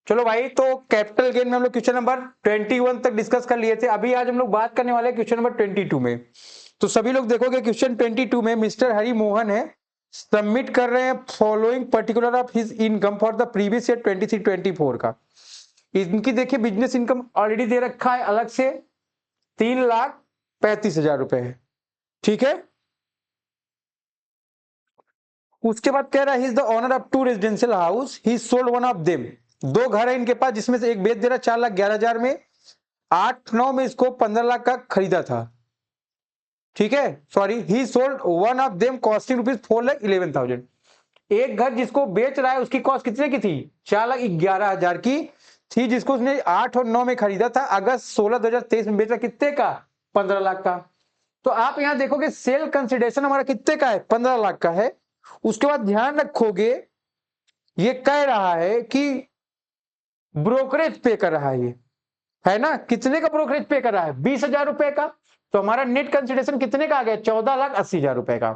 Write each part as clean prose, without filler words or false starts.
चलो भाई, तो कैपिटल गेन में हम लोग क्वेश्चन नंबर 21 तक डिस्कस कर लिए थे। अभी आज हम लोग बात करने वाले हैं क्वेश्चन नंबर 22 में। तो सभी लोग देखोगे क्वेश्चन 22 में मिस्टर हरि मोहन है, सबमिट कर रहे हैं following particular of his income for the previous year 23-24 का। इनकी देखिए बिजनेस इनकम ऑलरेडी दे रखा है अलग से, 3,35,000 रुपए है। ठीक है, उसके बाद कह रहा है, he is the owner of 2 residential house, he sold one of them. 2 घर है इनके पास, जिसमें से एक बेच दे रहा 4,11,000 में। 8-9 में इसको 15 लाख का खरीदा था। ठीक है, sorry, he sold one of them costing rupees 4,11,000। एक घर जिसको बेच रहा है उसकी कॉस्ट कितने की थी? 4,11,000 की थी, जिसको उसने 8 और 9 में खरीदा था। अगस्त 16 2023 में बेचा कितने का? 15 लाख का। तो आप यहां देखोगे सेल कंसिडरेशन हमारा कितने का है? 15 लाख का है। उसके बाद ध्यान रखोगे, ये कह रहा है कि ब्रोकरेज पे कर रहा है, ये है ना। कितने का ब्रोकरेज पे कर रहा है? 20,000 रुपए का। तो हमारा नेट कंसिडरेशन कितने का आ गया? 14,80,000 रुपए का।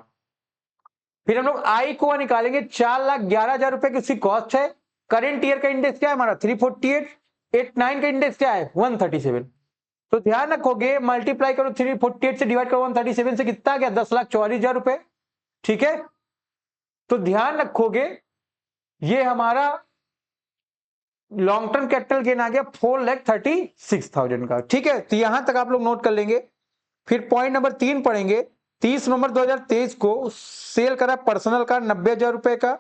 फिर हम लोग आई को निकालेंगे, 4,11,000 रुपए की उसकी कॉस्ट है। करेंट ईयर का इंडेक्स क्या है हमारा? 348। 89 का इंडेक्स क्या है? 137। तो ध्यान रखोगे, मल्टीप्लाई करो 348 से, डिवाइड करो 137 से, कितना गया? 10,44,000 रुपए। ठीक है, तो ध्यान रखोगे ये हमारा लॉन्ग टर्म कैपिटल गेन आ गया 4,36,000 का। ठीक है, तो यहां तक आप लोग नोट कर लेंगे। फिर पॉइंट नंबर 3 पढ़ेंगे। 30 नवंबर 2023 को सेल करा पर्सनल कार 90,000 रुपए का,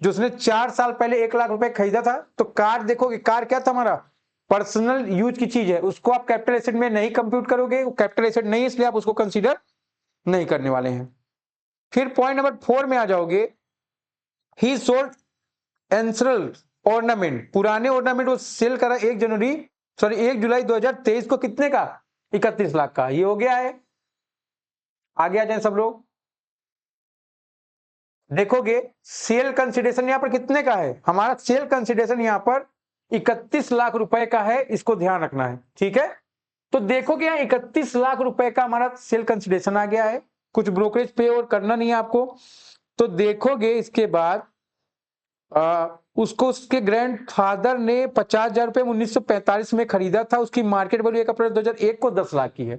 जो उसने 4 साल पहले 1 लाख रुपए खरीदा था। तो कार देखोगे, कार क्या था हमारा? पर्सनल यूज की चीज है, उसको आप कैपिटल एसेट में नहीं कंप्यूट करोगे, वो कैपिटल एसेट नहीं, इसलिए आप उसको कंसीडर नहीं करने वाले हैं। फिर पॉइंट नंबर 4 में आ जाओगे। ही सोल्ड एंसरल ऑर्नामेंट, पुराने ऑर्नामेंट वो सेल करा 1 जुलाई 2023 को, कितने का? 31 लाख का। ये हो गया है। आगे आ जाए सब लोग, देखोगे सेल कंसिडरेशन यहां पर कितने का है? हमारा सेल कंसिडरेशन यहां पर 31 लाख रुपए का है, इसको ध्यान रखना है। ठीक है, तो देखोगे यहां 31 लाख रुपए का हमारा सेल कंसिडरेशन आ गया है। कुछ ब्रोकरेज पे और करना नहीं है आपको। तो देखोगे इसके बाद उसको उसके ग्रैंडफादर ने 50,000 रुपए 1945 में खरीदा था। उसकी मार्केट वैल्यू 1 अप्रैल 2001 को 10 लाख की है।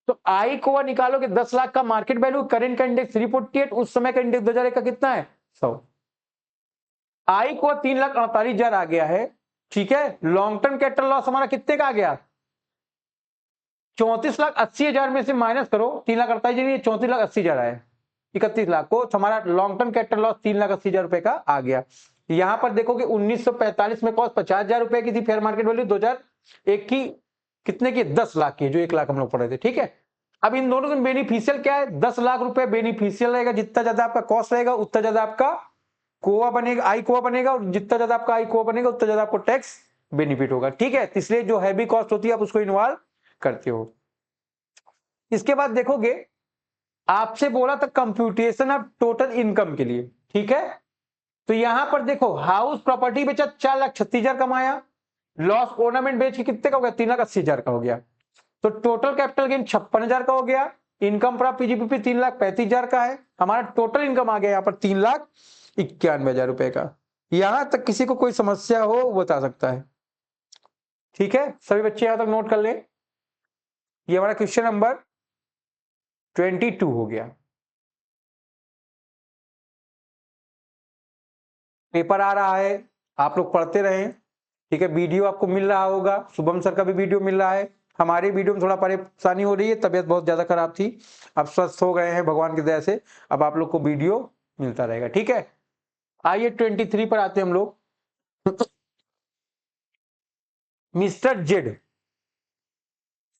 तो आई को निकालोगे, 10 लाख का मार्केट वैल्यू, करेंट का इंडेक्स 348, उस समय का इंडेक्स 2001 का कितना है? 100। आई को 3,48,000 आ गया है। ठीक है, लॉन्ग टर्म कैपिटल लॉस हमारा कितने का आ गया? 34,80,000 में से माइनस करो 3,48,000, 34,80,000 आया। 31 लाख को हमारा लॉन्ग टर्म कैपिटल लॉस 3,80,000 रुपए का आ गया। यहां पर देखोगे 1945 में कॉस्ट 50,000 रुपए की थी, फेयर मार्केट वैल्यू 2001 की कितने की? 10 लाख की, जो 1 लाख हम लोग पढ़े थे। ठीक है, अब इन दोनों में बेनिफिशियल क्या है? 10 लाख रुपए बेनिफिशियल रहेगा। जितना ज्यादा आपका कॉस्ट रहेगा उतना ज्यादा आपका कोआ बनेगा, आई कोआ बनेगा, और जितना ज्यादा आपका आई कोआ बनेगा उतना ज्यादा आपको टैक्स बेनिफिट होगा। ठीक है, इसलिए जो हैवी कॉस्ट होती है आप उसको इन्वॉल्व करते हो। इसके बाद देखोगे, आपसे बोला था कंप्यूटेशन ऑफ टोटल इनकम के लिए। ठीक है, तो यहां पर देखो, हाउस प्रॉपर्टी बेचा 4,36,000 कमाया, लॉस ऑर्नामेंट बेच के कितने का हो गया? 3,80,000 का हो गया। तो टोटल कैपिटल गेन 56,000 का हो गया। इनकम प्राप्त पीजीपीपी 3,35,000 का है। हमारा टोटल इनकम आ गया यहाँ पर 3,91,000 रुपए का। यहां तक किसी को कोई समस्या हो वो बता सकता है। ठीक है, सभी बच्चे यहां तक नोट कर ले। ये हमारा क्वेश्चन नंबर 22 हो गया। पेपर आ रहा है, आप लोग पढ़ते रहें। ठीक है, वीडियो आपको मिल रहा होगा, शुभम सर का भी वीडियो मिल रहा है। हमारी वीडियो में थोड़ा परेशानी हो रही है, तबीयत बहुत ज्यादा खराब थी। अब स्वस्थ हो गए हैं भगवान की दया से। अब आप लोग को वीडियो मिलता रहेगा। ठीक है, आइए 23 पर आते हैं हम लोग। Mister Z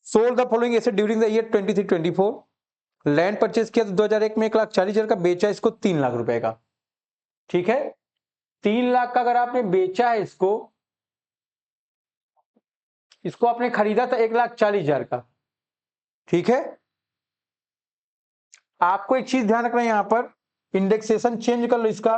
sold the following asset during the year 23-24। Land purchase किया तो 2001 में 1,40,000 का, बेचा इसको 3 लाख रुपए का। ठीक है, 3 लाख का अगर आपने बेचा है इसको, इसको आपने खरीदा था 1,40,000 का। ठीक है, आपको एक चीज ध्यान रखना है, यहां पर इंडेक्सेशन चेंज कर लो इसका।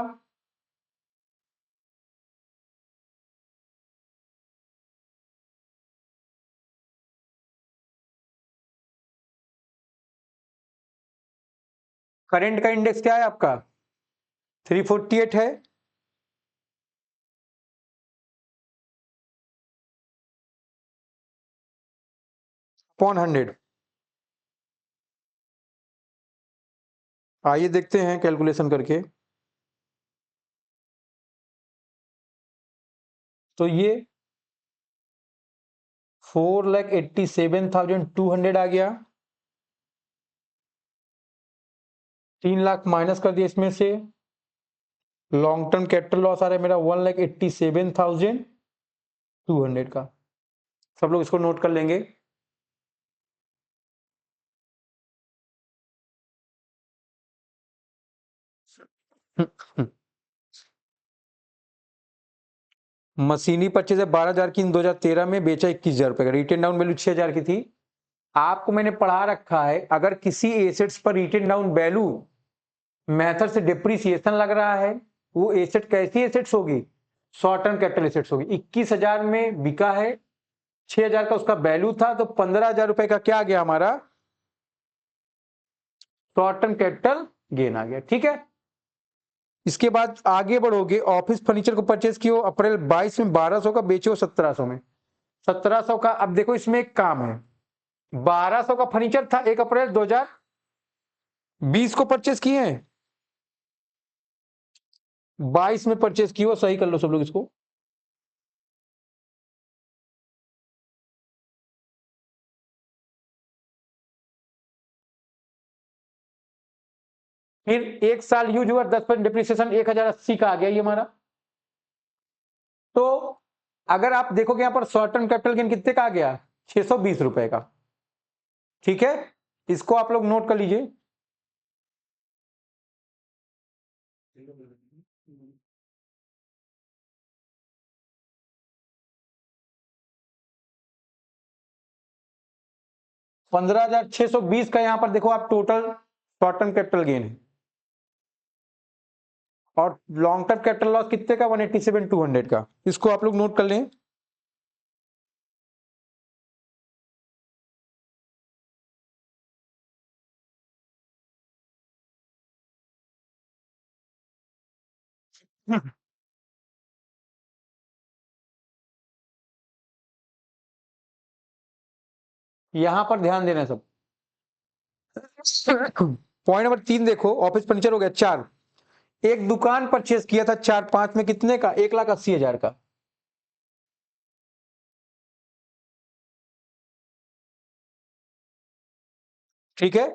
करंट का इंडेक्स क्या है आपका? 348 है। अपॉन 100। आइए देखते हैं कैलकुलेशन करके। तो ये 4,87,200 आ गया। 3 लाख माइनस कर दिया इसमें से। लॉन्ग टर्म कैपिटल लॉस आ रहा है मेरा 1,87,200 का। सब लोग इसको नोट कर लेंगे। मशीनी परचेज है 12,000 की 2013 में, बेचा 21,000 रुपए का। रिटेन डाउन वैल्यू 6,000 की थी। आपको मैंने पढ़ा रखा है, अगर किसी एसेट्स पर रिटेन डाउन वैल्यू मेथड से डिप्रिसिएशन लग रहा है, वो एसेट कैसी एसेट्स होगी? शॉर्ट टर्म कैपिटल एसेट्स होगी। 21,000 में बिका है, 6,000 का उसका वैल्यू था, तो 15,000 रुपए का क्या आ गया हमारा? शॉर्ट टर्म कैपिटल गेन आ गया। ठीक है, इसके बाद आगे बढ़ोगे। ऑफिस फर्नीचर को परचेज किया अप्रैल 22 में 1,200 का, बेचो 1,700 में। 1,700 का। अब देखो इसमें एक काम है, 1,200 का फर्नीचर था 1 अप्रैल 2020 को परचेज किए हैं, 22 में परचेज किया। सही कर लो सब लोग इसको। फिर 1 साल यूज हुआ, 10% डिप्रिसिएशन 1,080 का आ गया ये हमारा। तो अगर आप देखोगे यहां पर शॉर्ट टर्म कैपिटल गेन कितने का आ गया? 620 रुपए का। ठीक है, इसको आप लोग नोट कर लीजिए। $15,620 का यहां पर देखो आप total short term capital gain है। और लॉन्ग टर्म कैपिटल लॉस कितने का? 187,200 का। इसको आप लोग नोट कर लें। यहां पर ध्यान देना सब। पॉइंट नंबर 3 देखो, ऑफिस फर्नीचर हो गया 4। एक दुकान परचेज किया था 4-5 में, कितने का? 1,80,000 का। ठीक है,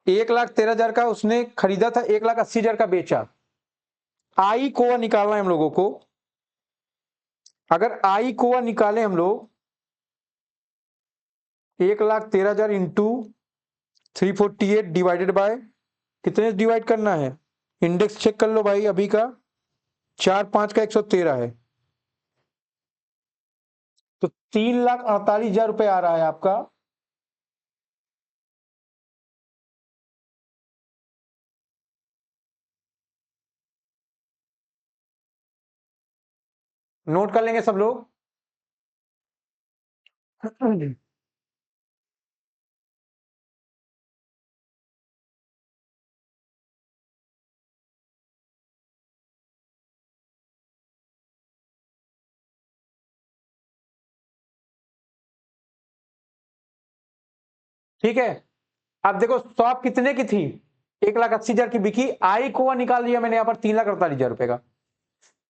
1,13,000 का उसने खरीदा था, 1,80,000 का बेचा। आई कोवा निकालना है हम लोगों को। अगर आई कोवा निकालें हम लोग, 1,13,000 इंटू 348 डिवाइडेड बाय कितने डिवाइड करना है? इंडेक्स चेक कर लो भाई अभी का। 4-5 का 113 है, तो 3,48,000 रुपए आ रहा है आपका। नोट कर लेंगे सब लोग। ठीक है, अब देखो शॉप कितने की थी? 1,80,000 की बिकी। आई कोवा निकाल दिया मैंने यहाँ पर 3,48,000 रुपए का।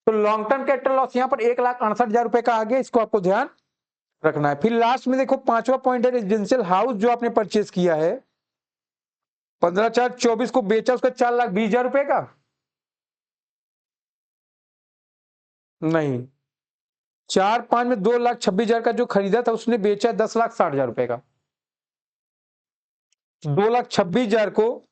तो लॉन्ग टर्म कैपिटल लॉस यहाँ पर 1,68,000 रुपए का आ गया। इसको आपको ध्यान रखना है। फिर लास्ट में देखो 5वां पॉइंट है, रेजिडेंशियल हाउस जो आपने परचेज किया है 15/4/24 को बेचा, उसका 4,20,000 रुपए का। नहीं, 4-5 में 2,26,000 का जो खरीदा था उसने बेचा 10,60,000 रुपए का। 2,26,000 को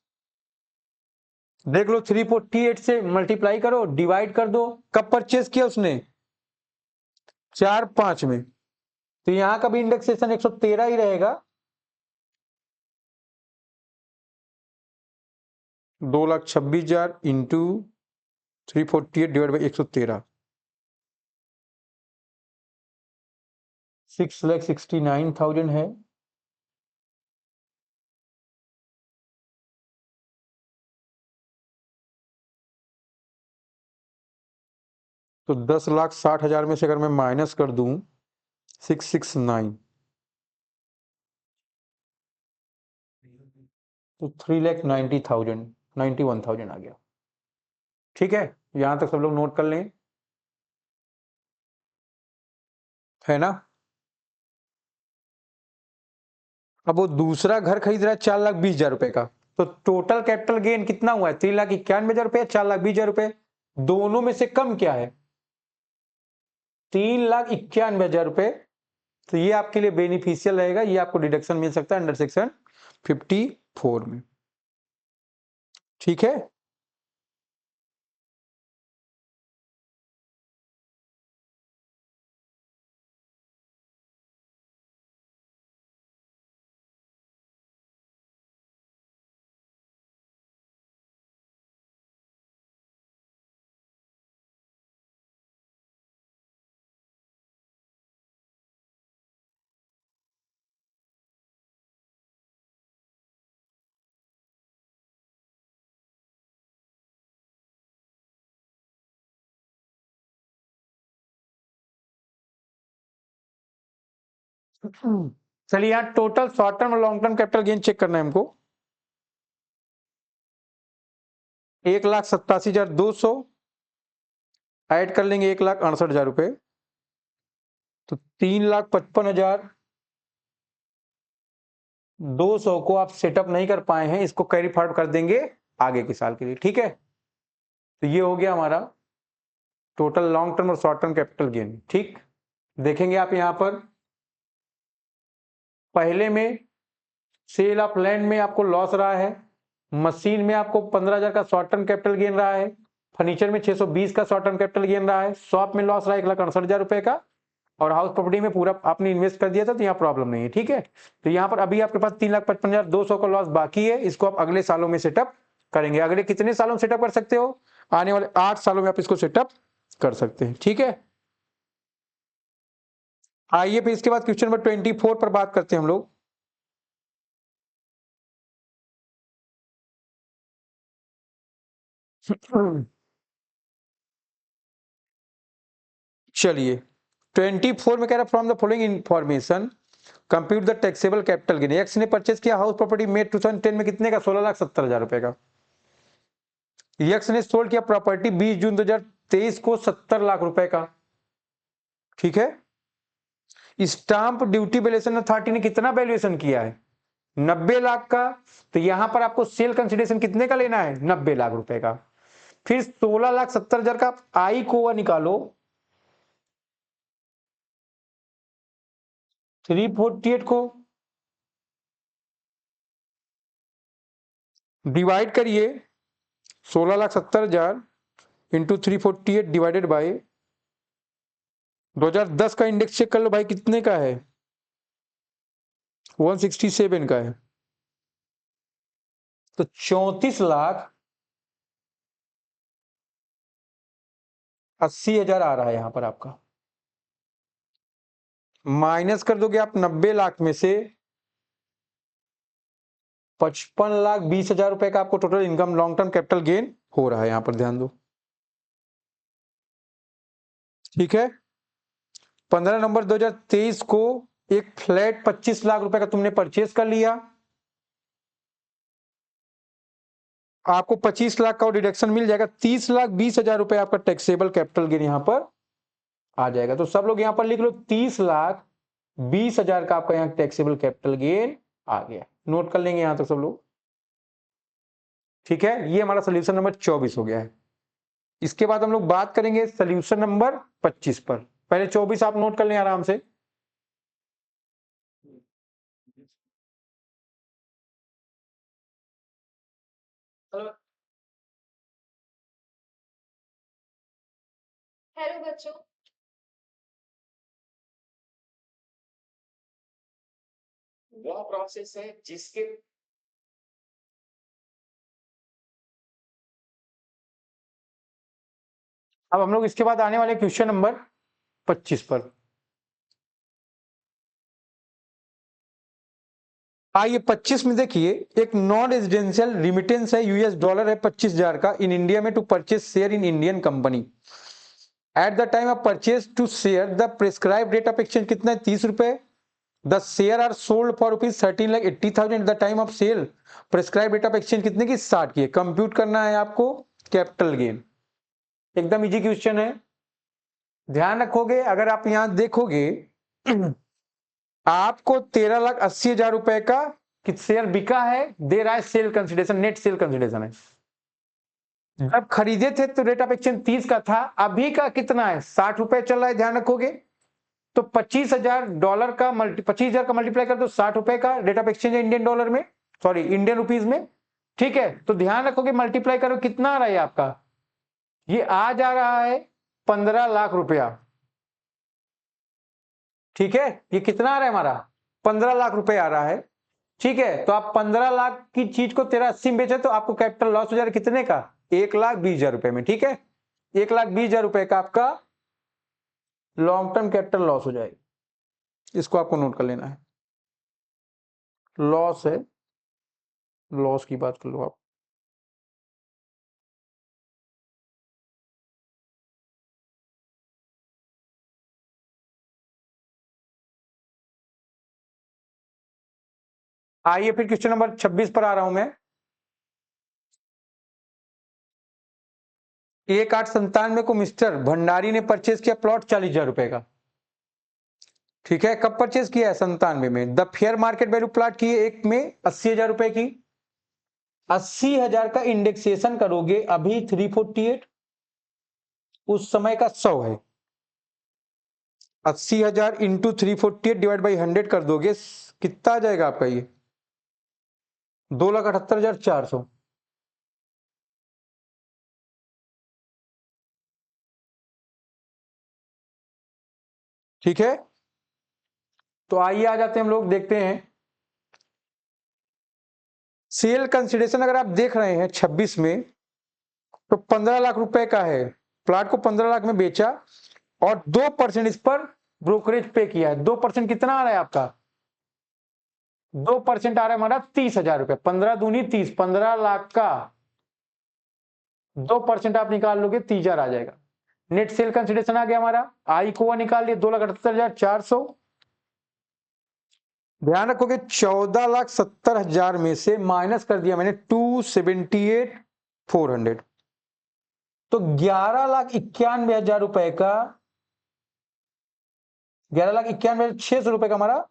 देख लो, 348 से मल्टीप्लाई करो, डिवाइड कर दो। कब परचेज किया उसने? 4-5 में। तो यहां का भी इंडेक्सेशन 113 ही रहेगा। 2,26,000 इंटू 348 डिवाइड बाई 113, 6,69,000 है। तो 10,60,000 में से अगर मैं माइनस कर दूं 669 तो 3,90,000 91,000 आ गया। ठीक है, यहां तक सब लोग नोट कर लें, है ना। अब वो दूसरा घर खरीद रहा है 4,20,000 रुपए का, तो टोटल कैपिटल गेन कितना हुआ है? 3,91,000 रुपए, 4,20,000 रुपए, दोनों में से कम क्या है? 3,91,000 रुपए। तो ये आपके लिए बेनिफिशियल रहेगा, ये आपको डिडक्शन मिल सकता है अंडर सेक्शन 54 में। ठीक है, चलिए यहाँ टोटल शॉर्ट टर्म और long term capital gain check करना है हमको। 1,87,200 ऐड कर लेंगे 1,68,000 रुपए, तो 3,55,200 को आप सेटअप नहीं कर पाए हैं, इसको कैरी फॉरवर्ड कर देंगे आगे के साल के लिए। ठीक है, तो ये हो गया हमारा टोटल लॉन्ग टर्म और शॉर्ट टर्म कैपिटल गेन। ठीक, देखेंगे आप यहां पर पहले में सेल ऑफ लैंड में आपको लॉस रहा है, मशीन में आपको 15,000 का शॉर्ट टर्म कैपिटल गेन रहा है, फर्नीचर में 620 का शॉर्ट टर्म कैपिटल गेन रहा है, शॉप में लॉस रहा है 1,68,000 रुपए का, और हाउस प्रॉपर्टी में पूरा आपने इन्वेस्ट कर दिया था, तो यहाँ प्रॉब्लम नहीं है। ठीक है, तो यहाँ पर अभी आपके पास 3,55,200 का लॉस बाकी है, इसको आप अगले सालों में सेटअप करेंगे। अगले कितने सालों में सेटअप कर सकते हो? आने वाले 8 सालों में आप इसको सेटअप कर सकते हैं। ठीक है, आइए फिर इसके बाद क्वेश्चन नंबर 24 पर बात करते हैं हम लोग। चलिए 24 में कह रहा है from the following information compute the taxable capital gain. X ने परचेज किया हाउस प्रॉपर्टी में 2010 में कितने का? 16,70,000 रुपए का। यक्स ने सोल्ड किया प्रॉपर्टी 20 जून 2023 को 70 लाख रुपए का। ठीक है, स्टाम्प ड्यूटी वैल्यूएशन अथॉरिटी ने कितना वैल्यूएशन किया है? 90 लाख का। तो यहां पर आपको सेल कंसिडरेशन कितने का लेना है? 90 लाख रुपए का। फिर 16,70,000 का आई को निकालो, 348 को डिवाइड करिए 16,70,000 इंटू 348 डिवाइडेड बाई 2010 का इंडेक्स चेक कर लो भाई, कितने का है? 167 का है। तो 34,80,000 आ रहा है यहां पर आपका। माइनस कर दोगे आप 90 लाख में से 55,20,000 रुपए का आपको total income long term capital gain हो रहा है, यहां पर ध्यान दो। ठीक है, 15 नवंबर 2023 को एक फ्लैट 25 लाख रुपए का तुमने परचेज कर लिया, आपको 25 लाख का डिडक्शन मिल जाएगा, 30,20,000 रुपए आपका टैक्सेबल कैपिटल गेन यहां पर आ जाएगा। तो सब लोग यहां पर लिख लो 30,20,000 का आपका यहां टैक्सेबल कैपिटल गेन आ गया। नोट कर लेंगे यहां तक सब लोग। ठीक है, ये हमारा सोल्यूशन नंबर 24 हो गया है। इसके बाद हम लोग बात करेंगे सोल्यूशन नंबर 25 पर। पहले 24 आप नोट कर लें आराम से। हेलो बच्चों। वह प्रोसेस है जिसके अब हम लोग इसके बाद आने वाले क्वेश्चन नंबर 25 पर। आइए 25 में देखिए, एक नॉन रेजिडेंशियल रिमिटेंस है, यूएस डॉलर है 25,000 का इन इंडिया में to purchase share in Indian company at the time of purchase to share the prescribe rate of exchange कितना है 30 रुपए। The share are sold for ₹13,80,000 the time of sale prescribe rate of exchange कितने की 60 की है। Compute करना है आपको कैपिटल गेन। एकदम इजी क्वेश्चन है, ध्यान रखोगे। अगर आप यहां देखोगे आपको 13,80,000 रुपए का शेयर बिका है, दे रहा है sale consideration, net sale consideration है। जब खरीदे थे तो रेट ऑफ एक्सचेंज 30 का था, अभी का कितना है 60 रुपए चल रहा है, ध्यान रखोगे। तो $25,000 का 25,000 का मल्टीप्लाई कर दो 60 रुपए का रेट ऑफ एक्सचेंज है इंडियन डॉलर में, सॉरी इंडियन रुपीज में, ठीक है। तो ध्यान रखोगे मल्टीप्लाई करो कितना आ रहा है आपका, ये आ जा रहा है 15 लाख रुपया, ठीक है। ये कितना आ रहा है हमारा 15 लाख रुपए आ रहा है, ठीक है। तो आप 15 लाख की चीज को 1380 में बेचे तो आपको कैपिटल लॉस हो जाएगा कितने का 1,20,000 रुपए में, ठीक है। 1,20,000 रुपए का आपका लॉन्ग टर्म कैपिटल लॉस हो जाएगा, इसको आपको नोट कर लेना है। लॉस है, लॉस की बात कर लो आप। आइए फिर क्वेश्चन नंबर 26 पर आ रहा हूं मैं। 1,897 को मिस्टर भंडारी ने परचेज किया प्लॉट 40,000 रुपए का, ठीक है। कब परचेज किया है 97 में। The fair market value plot की एक में 80,000 रुपए की। 80,000 का इंडेक्सेशन करोगे अभी 348, उस समय का 100 है। 80,000 इंटू 348 डिवाइड बाई 100 कर दोगे, कितना आ जाएगा आपका ये 2,78,400। ठीक है, तो आइए आ जाते हैं हम लोग, देखते हैं सेल कंसिडरेशन। अगर आप देख रहे हैं 26 में तो 15 लाख रुपए का है, प्लाट को 15 लाख में बेचा और 2% इस पर ब्रोकरेज पे किया है। 2% कितना आ रहा है आपका 2% आ रहा है हमारा 30,000 रुपए। 15 दूनी 30, 15 लाख का 2% आप निकाल लोगे 30,000 आ जाएगा। नेट सेल कंसिडरेशन आ गया हमारा, आई को निकाल लिए 2,78,400। ध्यान रखोगे 14,70,000 में से माइनस कर दिया मैंने 278,400, तो 11,91,000 रुपए का 11,91,600 रुपए का हमारा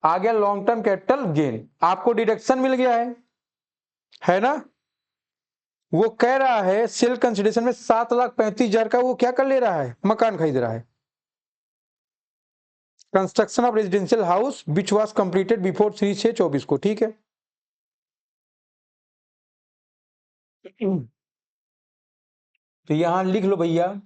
आ गया लॉन्ग टर्म कैपिटल गेन। आपको डिडक्शन मिल गया है ना। वो कह रहा है सेल कंसिडरेशन में 7,35,000 का वो क्या कर ले रहा है, मकान खरीद रहा है। Construction of residential house which was completed before 3/6/24 को, ठीक है। तो यहां लिख लो भैया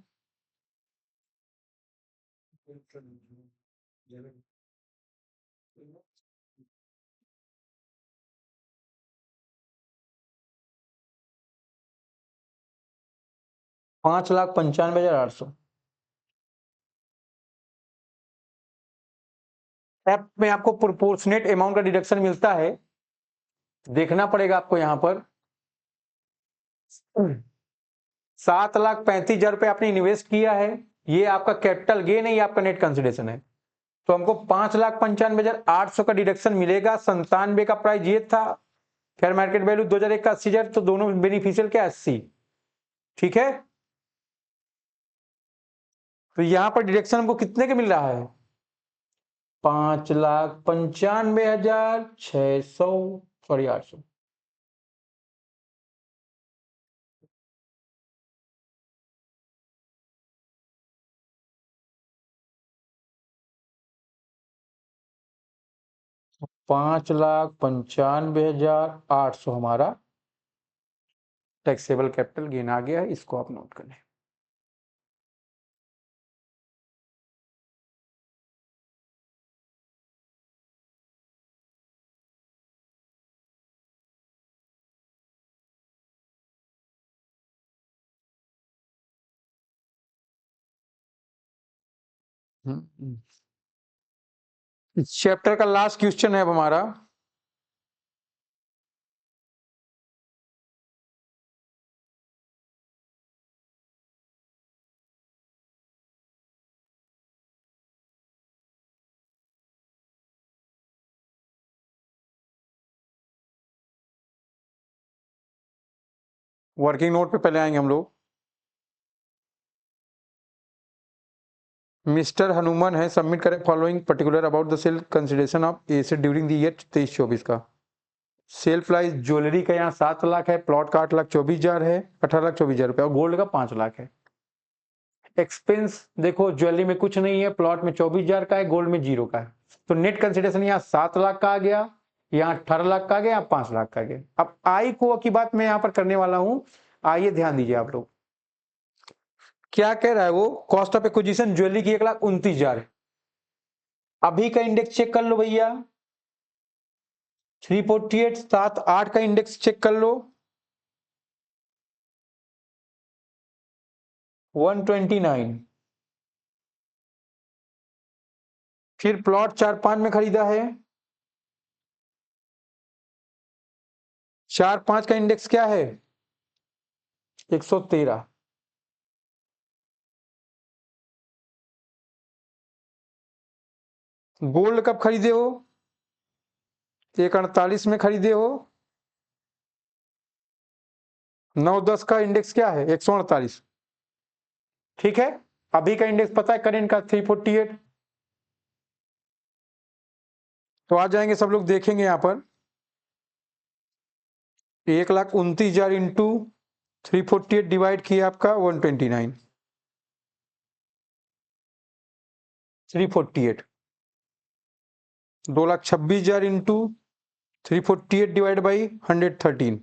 5,95,800। ऐप में आपको प्रोपोर्शनेट अमाउंट का डिडक्शन मिलता है, देखना पड़ेगा आपको। यहां पर 7,35,000 रुपए आपने इन्वेस्ट किया है, ये आपका कैपिटल गेन है, ये आपका नेट कंसिडरेशन है। तो हमको 5,95,800 का डिडक्शन मिलेगा। 97 का प्राइस ये था, फेयर मार्केट वैल्यू 2001 का 80,000, तो दोनों बेनिफिशियल क्या 80, ठीक है। तो यहां पर डिडक्शन हमको कितने का मिल रहा है 5,95,600 सॉरी 800। $5,95,800 हमारा टैक्सेबल कैपिटल गेन आ गया है, इसको आप नोट कर लें। इस चैप्टर का लास्ट क्वेश्चन है अब हमारा। वर्किंग नोट पे पहले आएंगे हम लोग। मिस्टर हनुमान है, सबमिट करें following particular about the sale consideration of asset during the year 23-24 का। सेल प्राइस ज्वेलरी का यहाँ 7 लाख है, प्लॉट का 8,24,000 है, 18,24,000 रुपये, और गोल्ड का 5 लाख है। एक्सपेंस देखो, ज्वेलरी में कुछ नहीं है, प्लॉट में 24,000 का है, गोल्ड में 0 का है, तो नेट कंसिडरेशन यहाँ 7 लाख का आ गया, यहाँ 18 लाख का आ गया, यहाँ 5 लाख का आ गया। अब आई को की बात मैं यहाँ पर करने वाला हूं, आइए ध्यान दीजिए आप लोग। क्या कह रहा है वो, कॉस्ट ऑफ एक्विजिशन ज्वेलरी की 1,29,000 है। अभी का इंडेक्स चेक कर लो भैया, 348, 7, 8 का इंडेक्स चेक कर लो, 129। फिर प्लॉट 4-5 में खरीदा है, 4-5 का इंडेक्स क्या है, 113। गोल्ड कब खरीदे हो, 148 में खरीदे हो, 9-10 का इंडेक्स क्या है, 148। ठीक है, अभी का इंडेक्स पता है करेंट का 348। तो आ जाएंगे सब लोग, देखेंगे यहां पर 1,29,000 इंटू 348 डिवाइड किया आपका 129, 348, 2,26,000 इंटू 348 डिवाइड बाई 113,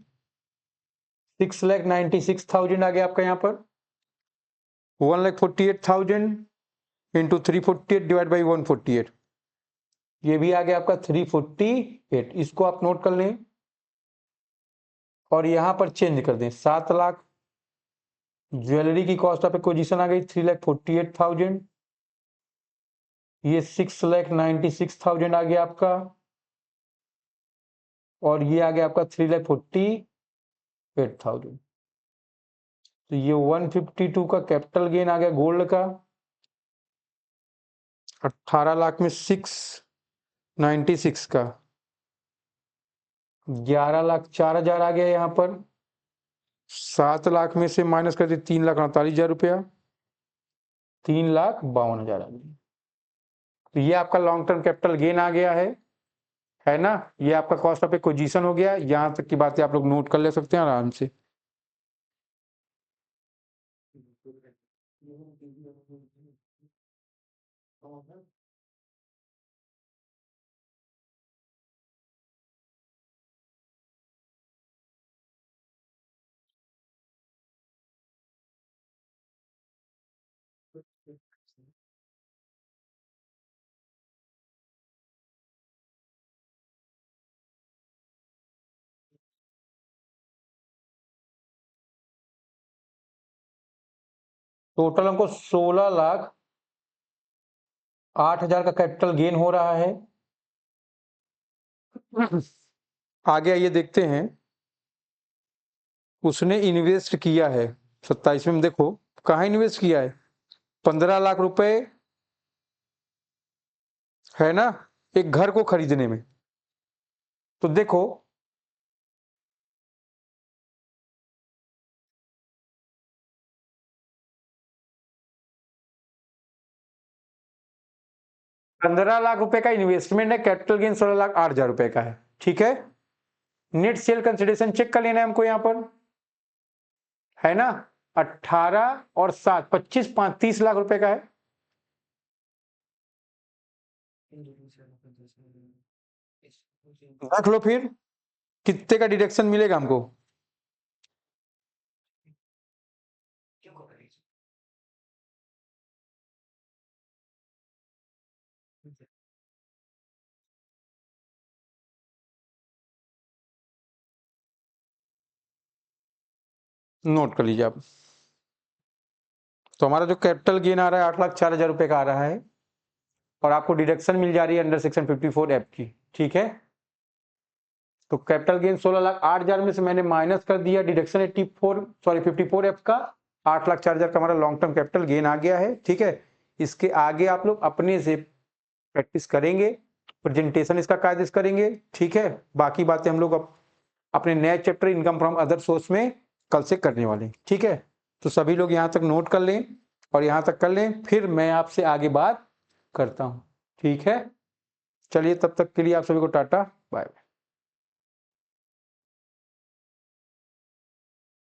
6,96,000 आ गया आपका यहाँ पर। 1,48,000 इंटू 348 डिवाइड बाई 148, ये भी आ गया आपका 348। इसको आप नोट कर लें और यहां पर चेंज कर दें, 7 लाख ज्वेलरी की कॉस्ट ऑफ एक्विजिशन आ गई 3,48,000, ये 6,96,000 आ गया आपका, और ये आ गया आपका 3,48,000। तो ये 152 का कैपिटल गेन आ गया गोल्ड का। 18 लाख में 696 का 11,04,000 आ गया यहाँ पर। 7 लाख में से माइनस कर दे 3,48,000 रुपया, 3,52,000 आ गया। तो ये आपका लॉन्ग टर्म कैपिटल गेन आ गया है ना। ये आपका कॉस्ट ऑफ एक्विजिशन हो गया। यहां तक की बातें आप लोग नोट कर ले सकते हैं आराम से। टोटल हमको 16,08,000 का कैपिटल गेन हो रहा है। आगे आइए देखते हैं, उसने इन्वेस्ट किया है 27 में, देखो कहाँ इन्वेस्ट किया है, 15 लाख रुपए है ना, एक घर को खरीदने में। तो देखो ₹15 लाख का इन्वेस्टमेंट है, कैपिटल गेन 16,08,000 रुपए का है। ठीक है, नेट सेल कंसिडरेशन चेक कर लेना है हमको यहाँ पर, है ना, 18 और 7, 25, 5, 30 लाख रुपए का है। रख लो, फिर कितने का डिडक्शन मिलेगा हमको, नोट कर लीजिए आप। तो हमारा जो कैपिटल गेन आ रहा है 8,04,000 रुपए का आ रहा है, और आपको डिडक्शन मिल जा रही है अंडर सेक्शन 54F की। ठीक है, तो कैपिटल गेन 16,08,000 में से मैंने माइनस कर दिया डिडक्शन 54F का, 8,04,000 का हमारा लॉन्ग टर्म कैपिटल गेन आ गया है। ठीक है, इसके आगे आप लोग अपने से प्रैक्टिस करेंगे, प्रेजेंटेशन इसका कायदे से करेंगे। ठीक है, बाकी बातें हम लोग अपने नए chapter income from other source में कल से करने वाले हैं, ठीक है। तो सभी लोग यहाँ तक नोट कर लें और यहाँ तक कर लें, फिर मैं आपसे आगे बात करता हूँ, ठीक है। चलिए तब तक के लिए आप सभी को टाटा बाय बाय।